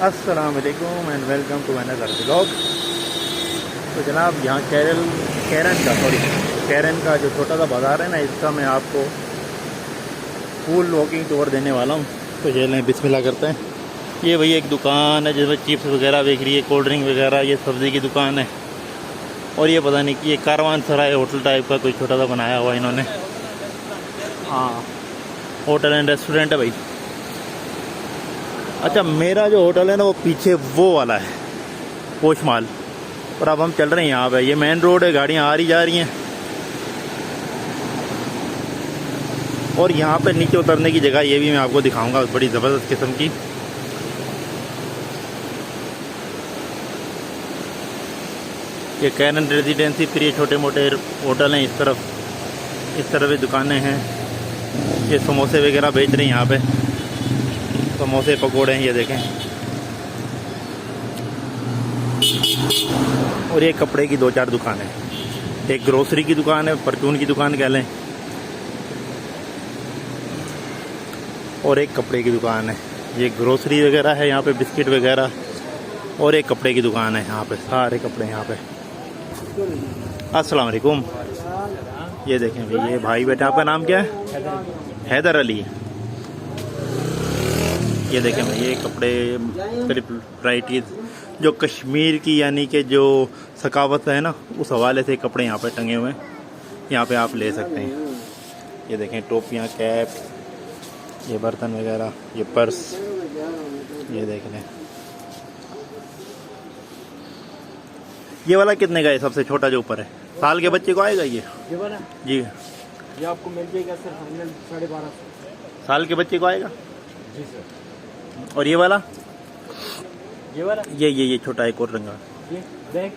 अस्सलाम वालेकुम and welcome to another vlog. तो जनाब यहाँ कैरन का जो छोटा सा बाज़ार है ना, इसका मैं आपको फुल वॉकिंग टूर देने वाला हूँ। तो ये लें, बिस्मिल्लाह करते हैं। ये वही एक दुकान है जिसमें चिप्स वगैरह बेच रही है, कोल्ड ड्रिंक वगैरह, ये सब्ज़ी की दुकान है। और ये पता नहीं कि ये कारवान सराय होटल टाइप का कोई छोटा सा बनाया हुआ इन्होंने। हाँ, होटल एंड रेस्टोरेंट है भाई। अच्छा, मेरा जो होटल है ना वो पीछे वो वाला है, पोश माल। और अब हम चल रहे हैं यहाँ पे, ये मेन रोड है, गाड़ियाँ आ रही जा रही हैं। और यहाँ पे नीचे उतरने की जगह ये भी मैं आपको दिखाऊंगा, बड़ी ज़बरदस्त किस्म की। ये कैरन रेजिडेंसी, फिर ये छोटे मोटे होटल हैं इस तरफ भी दुकानें हैं। ये समोसे वगैरह बेच रहे हैं यहाँ पे, समोसे पकोड़े हैं, ये देखें। और ये कपड़े की 2-4 दुकानें, एक ग्रोसरी की दुकान है, परचून की दुकान कह लें, और एक कपड़े की दुकान है। ये ग्रोसरी वगैरह है यहाँ पे, बिस्किट वगैरह, और एक कपड़े की दुकान है यहाँ पे, सारे कपड़े यहाँ पे। अस्सलाम वालेकुम। ये देखें भाई, ये भाई बेटा, आपका नाम क्या है? हैदर अली। ये देखें भाई, ये कपड़े वैराइटीज़ जो कश्मीर की यानी कि जो सकावत है ना, उस हवाले से कपड़े यहाँ पे टंगे हुए हैं। यहाँ पे आप ले सकते हैं। ये देखें, टोपियाँ, कैप, ये बर्तन वगैरह, ये पर्स, ये देख लें। ये वाला कितने का है? सबसे छोटा जो ऊपर है, साल के बच्चे को आएगा ये वाला? जी, ये आपको मिल जाएगा सर, फाइनल 1250। साल के बच्चे को आएगा जी सर। और ये वाला ये ये छोटा एक और रंगा, ये बैग,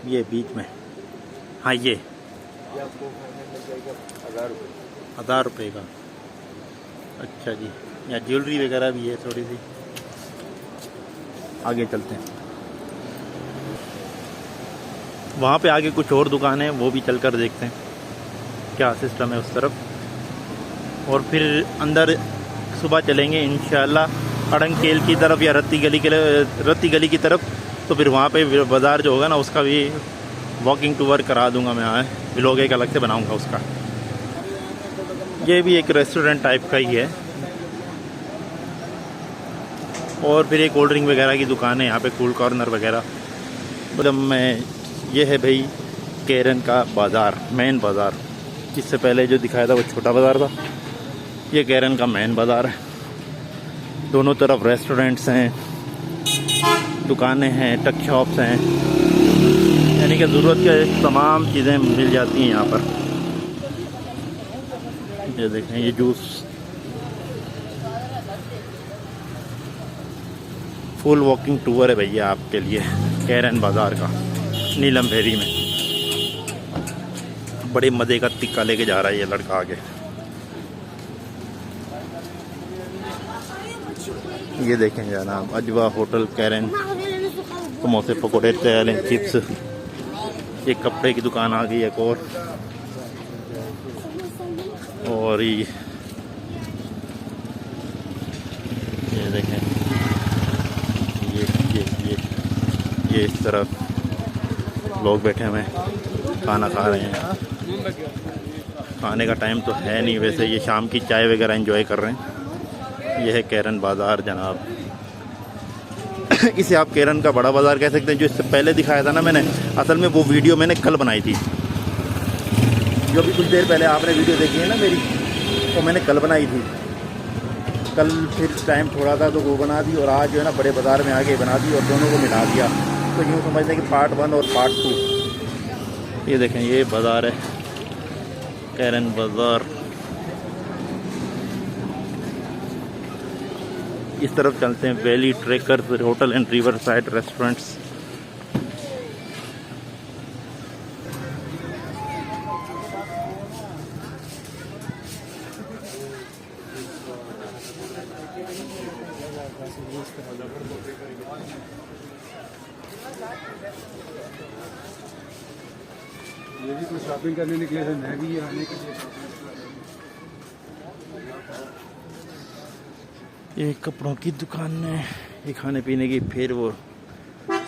ये बीच में। हाँ, ये आपको फाइनल मिल जाएगा 1000 रुपये। 1000 रुपये का। अच्छा जी, यहाँ ज्वेलरी वगैरह भी है थोड़ी सी। आगे चलते हैं, वहाँ पे आगे कुछ और दुकान है, वो भी चलकर देखते हैं क्या सिस्टम है उस तरफ। और फिर अंदर सुबह चलेंगे इंशाल्लाह अड़ंगकेल की तरफ या रत्ती गली की तरफ। तो फिर वहाँ पे बाज़ार जो होगा ना, उसका भी वॉकिंग टूर करा दूंगा मैं। यहाँ व्लॉग एक अलग से बनाऊंगा उसका। ये भी एक रेस्टोरेंट टाइप का ही है। और फिर एक कोल्ड ड्रिंक वगैरह की दुकान है यहाँ पे, कूल कॉर्नर वगैरह। मतलब मैं, ये है भाई कैरन का बाज़ार, मेन बाज़ार। इससे पहले जो दिखाया था वो छोटा बाज़ार था, ये कैरन का मेन बाज़ार है। दोनों तरफ रेस्टोरेंट्स हैं, दुकानें हैं, टक शॉप्स हैं, यानी कि ज़रूरत की तमाम चीज़ें मिल जाती हैं यहाँ पर। ये देखें, ये जूस, फुल वॉकिंग टूर है भैया आपके लिए कैरन बाज़ार का, नीलम भेरी में। बड़े मज़े का टिक्का लेके जा रहा है ये लड़का आगे। ये देखें जनाब, अजवा होटल कैरन, समोसे पकौड़े, तेल, चिप्स। ये कपड़े की दुकान आ गई एक और ये देखें, ये इस तरफ लोग बैठे हुए हैं, खाना खा रहे हैं। खाने का टाइम तो है नहीं वैसे, ये शाम की चाय वगैरह एंजॉय कर रहे हैं। यह है कैरन बाज़ार जनाब। इसे आप कैरन का बड़ा बाज़ार कह सकते हैं। जो इससे पहले दिखाया था ना मैंने, असल में वो वीडियो मैंने कल बनाई थी। जो भी कुछ देर पहले आपने वीडियो देखी है ना मेरी, वो मैंने कल बनाई थी। कल फिर टाइम थोड़ा था तो वो बना दी, और आज जो है ना बड़े बाज़ार में आके बना दी और दोनों को मिला दिया। तो यूँ समझते हैं कि पार्ट 1 और पार्ट 2। ये देखें, ये बाज़ार है कैरन बाज़ार। इस तरफ चलते हैं, valley trekkers hotel and river side restaurants. ये भी कुछ शॉपिंग करने निकले थे, मैं भी आने के लिए। ये कपड़ों की दुकान है। ये खाने पीने की, फिर वो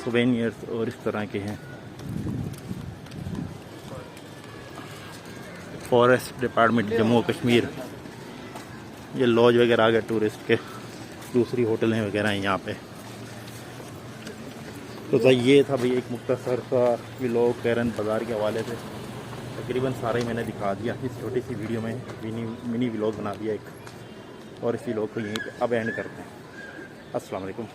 सोवेनियर्स और इस तरह के हैं। फॉरेस्ट डिपार्टमेंट जम्मू और कश्मीर। ये लॉज वगैरह आ गए टूरिस्ट के, दूसरी होटलें वगैरह हैं यहाँ पे। तो ये था भाई एक मुख्तसर सा व्लॉग कैरन बाज़ार के हवाले से। तकरीबन सारा ही मैंने दिखा दिया इस छोटी सी वीडियो में, मिनी व्लॉग बना दिया एक। और इस व्लॉग को यहीं पे अब एंड करते हैं। अस्सलाम वालेकुम।